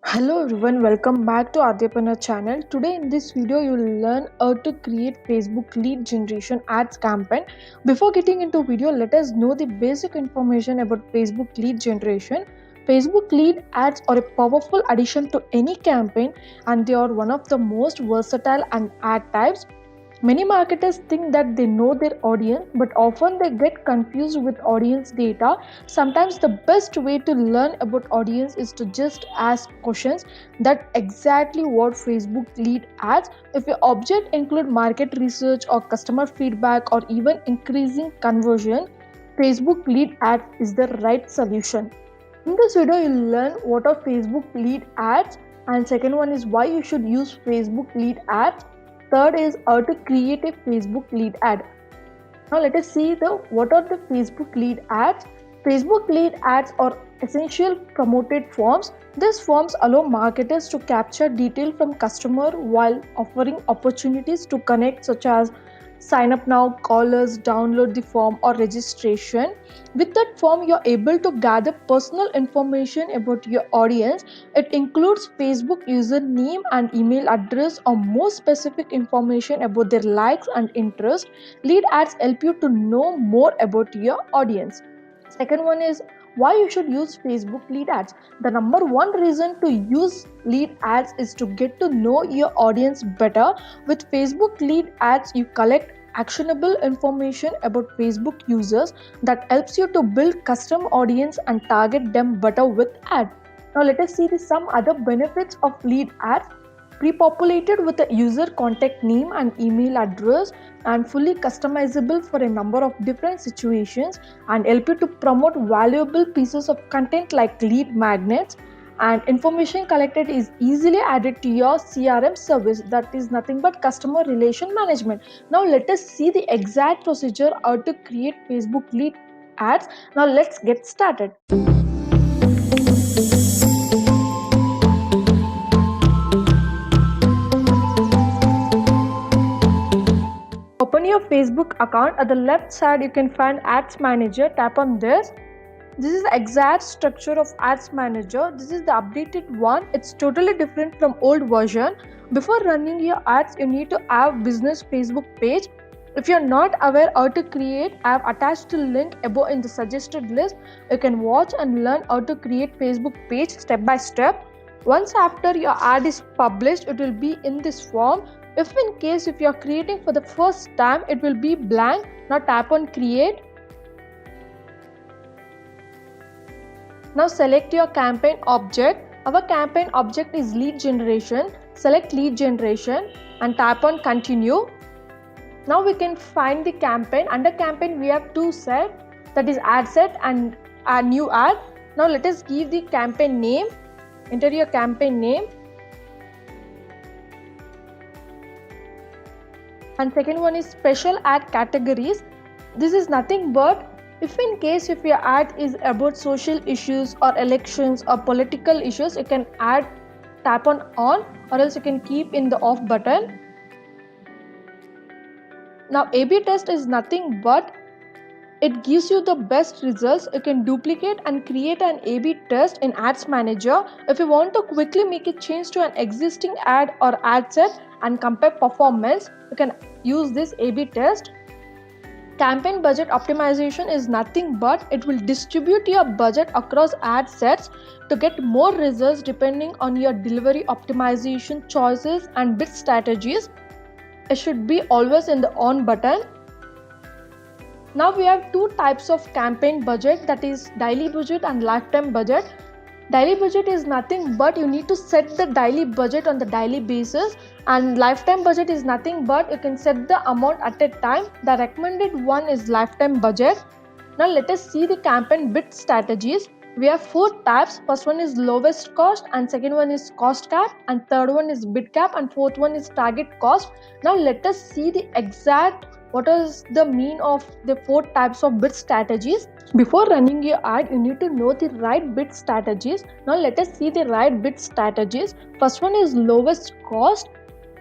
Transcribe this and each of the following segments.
Hello everyone, welcome back to Adyapana channel. Today in this video you will learn how to create Facebook lead generation ads campaign. Before getting into video, let us know the basic information about Facebook lead generation. Facebook lead ads are a powerful addition to any campaign and they are one of the most versatile and ad types. Many marketers think that they know their audience, but often they get confused with audience data. Sometimes the best way to learn about audience is to just ask questions. That exactly what Facebook lead ads. If your object include market research or customer feedback or even increasing conversion, Facebook lead ads is the right solution. In this video, you'll learn what are Facebook lead ads, and second one is why you should use Facebook lead ads. Third is how to create a Facebook lead ad. Now let us see what are the Facebook lead ads. Facebook lead ads are essential promoted forms. These forms allow marketers to capture detail from customer while offering opportunities to connect, such as sign up now, call us, download the form, or registration. With that form, you're able to gather personal information about your audience. It includes Facebook username and email address or more specific information about their likes and interests. Lead ads help you to know more about your audience. Second one is why you should use Facebook lead ads. The number one reason to use lead ads is to get to know your audience better. With Facebook lead ads, you collect actionable information about Facebook users that helps you to build custom audience and target them better with ads. Now let us see some other benefits of lead ads. Pre-populated with a user contact name and email address and fully customizable for a number of different situations and help you to promote valuable pieces of content like lead magnets, and information collected is easily added to your CRM service, that is nothing but customer relation management. Now let us see the exact procedure how to create Facebook lead ads. Now let's get started. Open your Facebook account. At the left side you can find Ads Manager. Tap on this. This is the exact structure of Ads Manager. This is the updated one. It's totally different from old version. Before running your ads, you need to have business Facebook page. If you're not aware how to create, I have attached the link above in the suggested list. You can watch and learn how to create Facebook page step by step. Once after your ad is published, it will be in this form. If you're creating for the first time, it will be blank. Now tap on create. Now select your campaign object. Our campaign object is lead generation. Select lead generation and tap on continue. Now we can find the campaign. Under campaign we have two sets, that is ad set and a new ad. Now let us give the campaign name. Enter your campaign name. And second one is special ad categories. This is nothing but if your ad is about social issues or elections or political issues, you can tap on or else you can keep in the off button. Now A/B test is nothing but it gives you the best results. You can duplicate and create an A/B test in Ads Manager. If you want to quickly make a change to an existing ad or ad set and compare performance, you can use this A/B test. Campaign budget optimization is nothing but it will distribute your budget across ad sets to get more results depending on your delivery optimization choices and bid strategies. It should be always in the on button. Now we have two types of campaign budget, that is daily budget and lifetime budget. Daily budget is nothing but you need to set the daily budget on the daily basis, and lifetime budget is nothing but you can set the amount at a time. The recommended one is lifetime budget. Now let us see the campaign bid strategies. We have four types. First one is lowest cost, and second one is cost cap, and third one is bid cap, and fourth one is target cost. Now let us see the exact what is the mean of the four types of bid strategies. Before running your ad, you need to know the right bid strategies. Now let us see the right bid strategies. First one is lowest cost.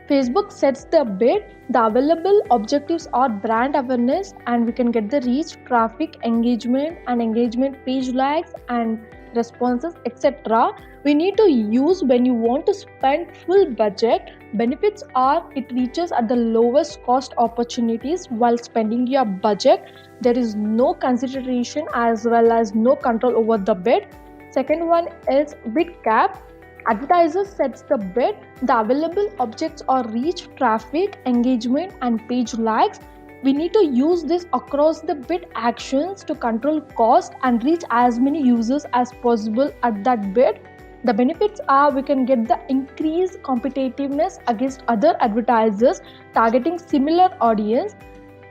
Facebook sets the bid. The available objectives are brand awareness, and we can get the reach, traffic, engagement, and engagement page likes, and responses, etc. We need to use when you want to spend full budget. Benefits are it reaches at the lowest cost opportunities while spending your budget. There is no consideration as well as no control over the bid. Second one is bid cap. Advertisers sets the bid, the available objects or reach, traffic, engagement and page likes. We need to use this across the bid actions to control cost and reach as many users as possible at that bid. The benefits are we can get the increased competitiveness against other advertisers targeting similar audience,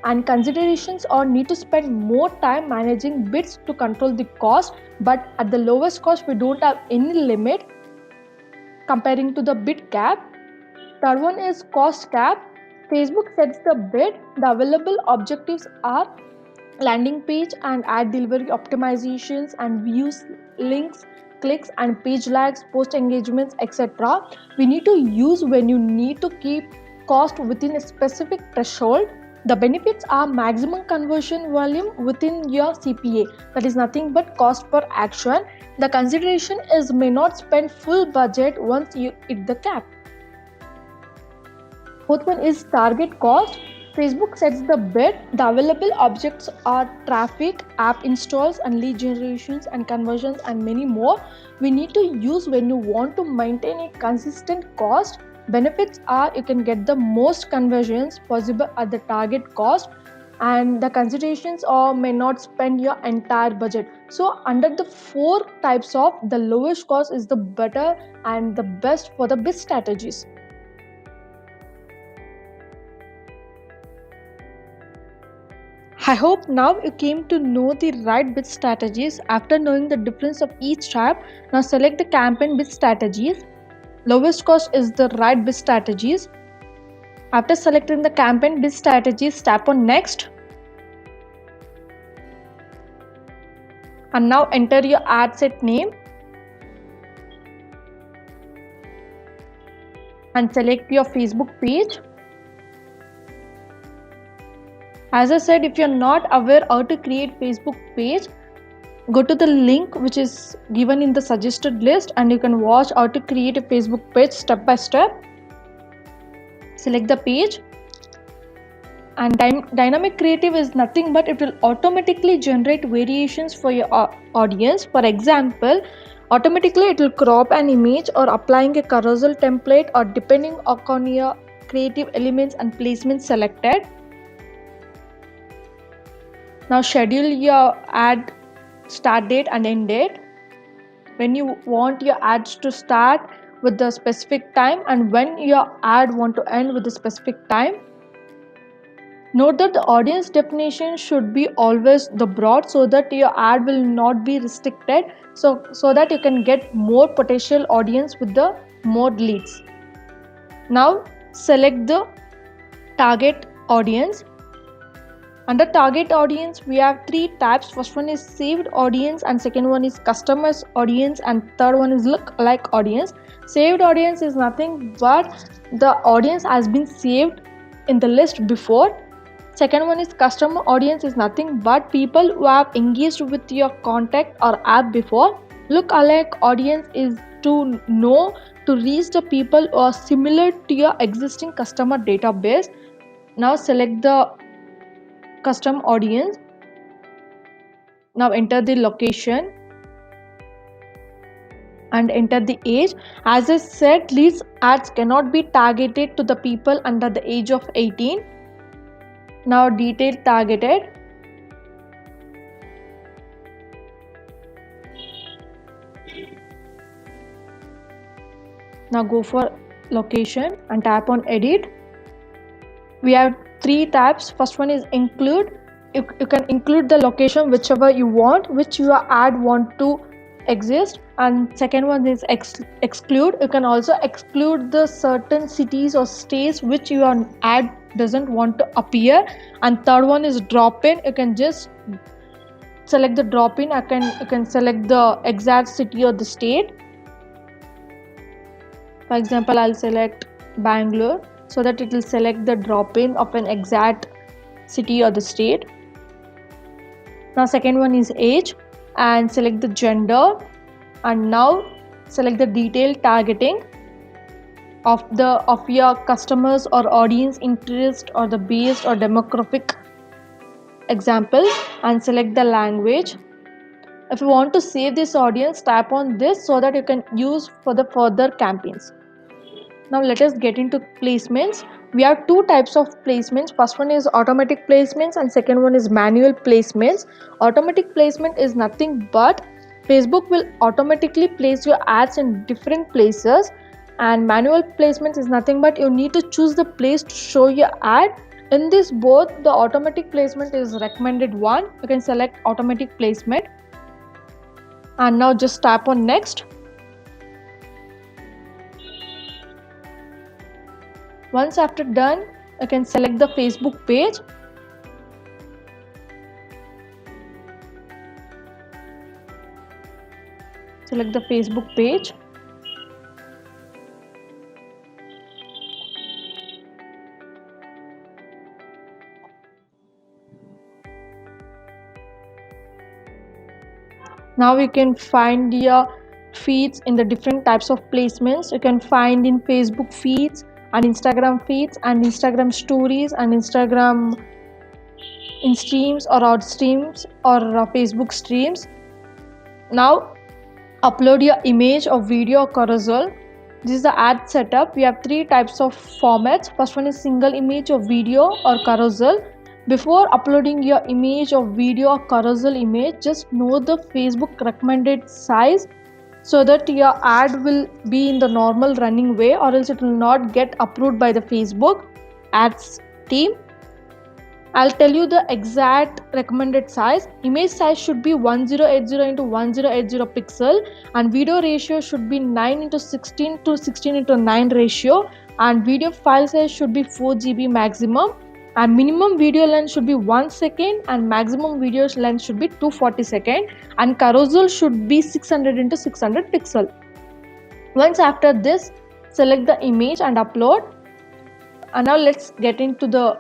and considerations or need to spend more time managing bids to control the cost, but at the lowest cost we don't have any limit comparing to the bid cap. Third one is cost cap. Facebook sets the bid. The available objectives are landing page and ad delivery optimizations and views, links, clicks and page likes, post engagements, etc. We need to use when you need to keep cost within a specific threshold. The benefits are maximum conversion volume within your CPA, that is nothing but cost per action. The consideration is may not spend full budget once you hit the cap. Fourth one is target cost. Facebook sets the bid. The available objects are traffic, app installs and lead generations and conversions and many more. We need to use when you want to maintain a consistent cost. Benefits are you can get the most conversions possible at the target cost, and the considerations or may not spend your entire budget. So under the four types of, the lowest cost is the better and the best for the bid strategies. I hope now you came to know the right bid strategies. After knowing the difference of each type, now select the campaign bid strategies. Lowest cost is the right bid strategies. After selecting the campaign bid strategies, tap on next. And now enter your ad set name. And select your Facebook page. As I said, if you're not aware how to create Facebook page, go to the link which is given in the suggested list and you can watch how to create a Facebook page step by step. Select the page, and dynamic creative is nothing but it will automatically generate variations for your audience. For example, automatically it will crop an image or applying a carousel template or depending upon your creative elements and placements selected. Now schedule your ad start date and end date. When you want your ads to start with the specific time and when your ad want to end with the specific time. Note that the audience definition should be always the broad so that your ad will not be restricted, so that you can get more potential audience with the more leads. Now select the target audience. Under target audience, we have three types. First one is saved audience, and second one is customers audience, and third one is look-alike audience. Saved audience is nothing but the audience has been saved in the list before. Second one is customer audience is nothing but people who have engaged with your contact or app before. Look-alike audience is to reach the people who are similar to your existing customer database. Now select the custom audience. Now enter the location and enter the age. As I said, these ads cannot be targeted to the people under the age of 18. Now detail targeted. Now go for location and tap on edit. We have three types. First one is include. You can include the location whichever you want, which your ad want to exist. And second one is exclude. You can also exclude the certain cities or states which your ad doesn't want to appear. And third one is drop in. You can just select the drop in. You can select the exact city or the state. For example, I'll select Bangalore, so that it will select the drop-in of an exact city or the state. Now second one is age, and select the gender. And now select the detailed targeting of your customers or audience interest or the based or demographic examples, and select the language. If you want to save this audience, tap on this so that you can use for the further campaigns. Now let us get into placements. We have two types of placements. First one is automatic placements and second one is manual placements. Automatic placement is nothing but Facebook will automatically place your ads in different places, and manual placements is nothing but you need to choose the place to show your ad. In this both, the automatic placement is recommended one. You can select automatic placement and now just tap on next. Once after done, you can select the Facebook page. Select the Facebook page. Now you can find your feeds in the different types of placements. You can find in Facebook feeds and Instagram feeds and Instagram stories and Instagram in streams or out streams or Facebook streams. Now upload your image or video or carousel. This is the ad setup. We have three types of formats. First one is single image or video or carousel. Before uploading your image or video or carousel image, just know the Facebook recommended size so that your ad will be in the normal running way, or else it will not get approved by the Facebook ads team. I'll tell you the exact recommended size. Image size should be 1080 into 1080 pixel, and video ratio should be 9 into 16 to 16 into 9 ratio, and video file size should be 4 GB maximum, and minimum video length should be 1 second and maximum video length should be 240 seconds, and carousel should be 600 into 600 pixel. Once after this, select the image and upload. And now let's get into the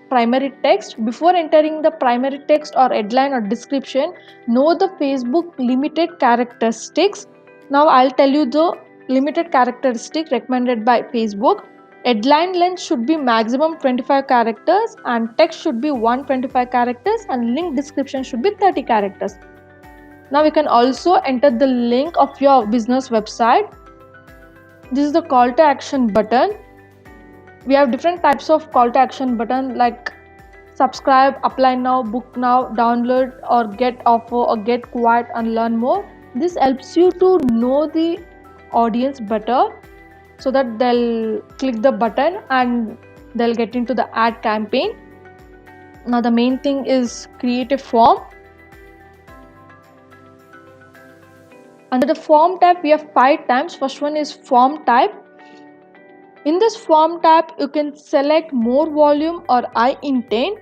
primary text. Before entering the primary text or headline or description, know the Facebook limited characteristics. Now I'll tell you the limited characteristic recommended by Facebook. Headline length should be maximum 25 characters and text should be 125 characters and link description should be 30 characters. Now you can also enter the link of your business website. This is the call to action button. We have different types of call to action button like subscribe, apply now, book now, download or get offer or get quiet and learn more. This helps you to know the audience better so that they'll click the button and they'll get into the ad campaign. Now the main thing is create a form. Under the form tab, we have 5 tabs. First one is form type. In this form tab, you can select more volume or high intent.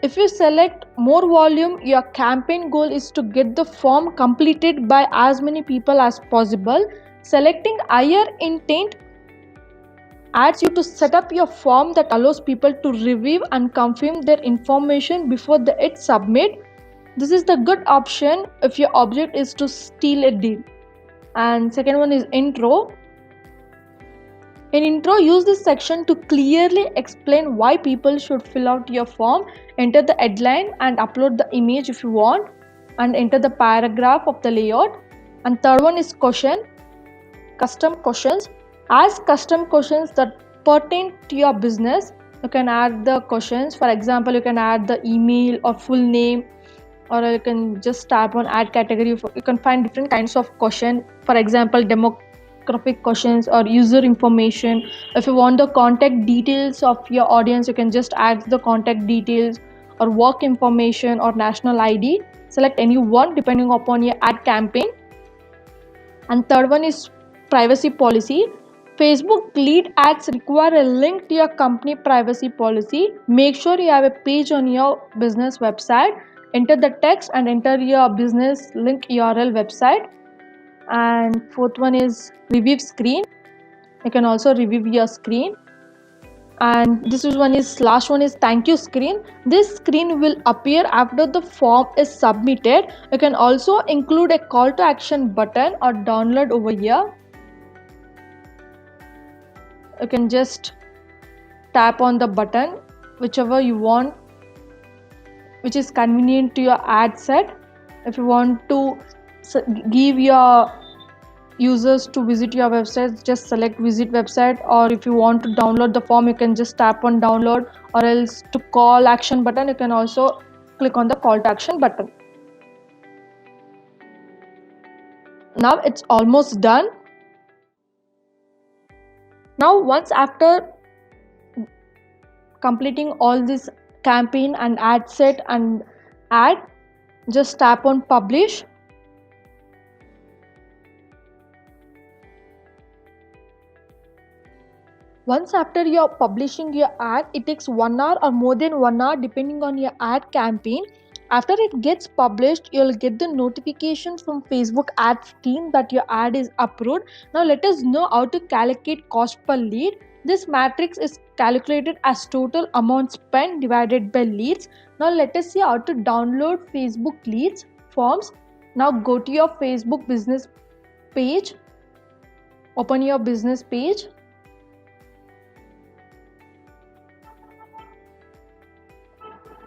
If you select more volume, your campaign goal is to get the form completed by as many people as possible. Selecting higher intent asks you to set up your form that allows people to review and confirm their information before they hit submit. This is the good option if your object is to steal a deal. And second one is intro. In intro, use this section to clearly explain why people should fill out your form. Enter the headline and upload the image if you want, and enter the paragraph of the layout. And third one is question. Custom questions. Ask custom questions that pertain to your business. You can add the questions. For example, you can add the email or full name, or you can just tap on add category. You can find different kinds of question. For example, demographic questions or user information. If you want the contact details of your audience, you can just add the contact details or work information or national ID. Select any one depending upon your ad campaign. And third one is privacy policy. Facebook lead ads require a link to your company privacy policy. Make sure you have a page on your business website. Enter the text and enter your business link URL website. And fourth one is review screen. You can also review your screen. and this is one is last one is thank you screen. This screen will appear after the form is submitted. You can also include a call to action button or download over here. You can just tap on the button whichever you want, which is convenient to your ad set. If you want to give your users to visit your website, just select visit website, or if you want to download the form, you can just tap on download, or else to call action button, you can also click on the call to action button. Now it's almost done. Now once after completing all this campaign and ad set and ad, just tap on publish. Once after you're publishing your ad, it takes 1 hour or more than 1 hour depending on your ad campaign. After it gets published, you'll get the notification from Facebook ads team that your ad is approved. Now let us know how to calculate cost per lead. This matrix is calculated as total amount spent divided by leads. Now let us see how to download Facebook leads forms. Now go to your Facebook business page. Open your business page.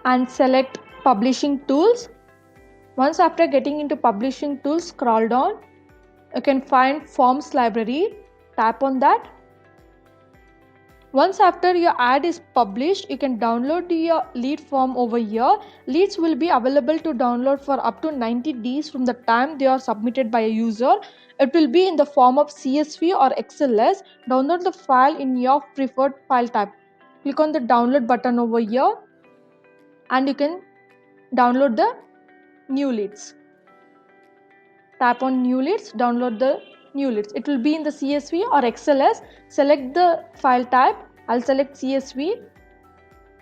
And select publishing tools. Once after getting into publishing tools, scroll down. You can find forms library. Tap on that. Once after your ad is published, you can download your lead form over here. Leads will be available to download for up to 90 days from the time they are submitted by a user. It will be in the form of CSV or XLS. Download the file in your preferred file type. Click on the download button over here, and you can download the new leads. Tap on new leads, download the new leads. It will be in the CSV or XLS. Select the file type. I'll select CSV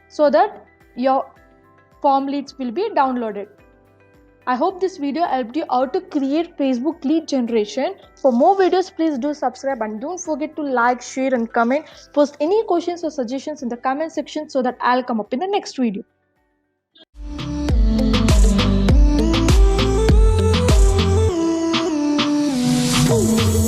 so that your form leads will be downloaded. I hope this video helped you how to create Facebook lead generation. For more videos, please do subscribe and don't forget to like, share and comment. Post any questions or suggestions in the comment section so that I'll come up in the next video. Ooh.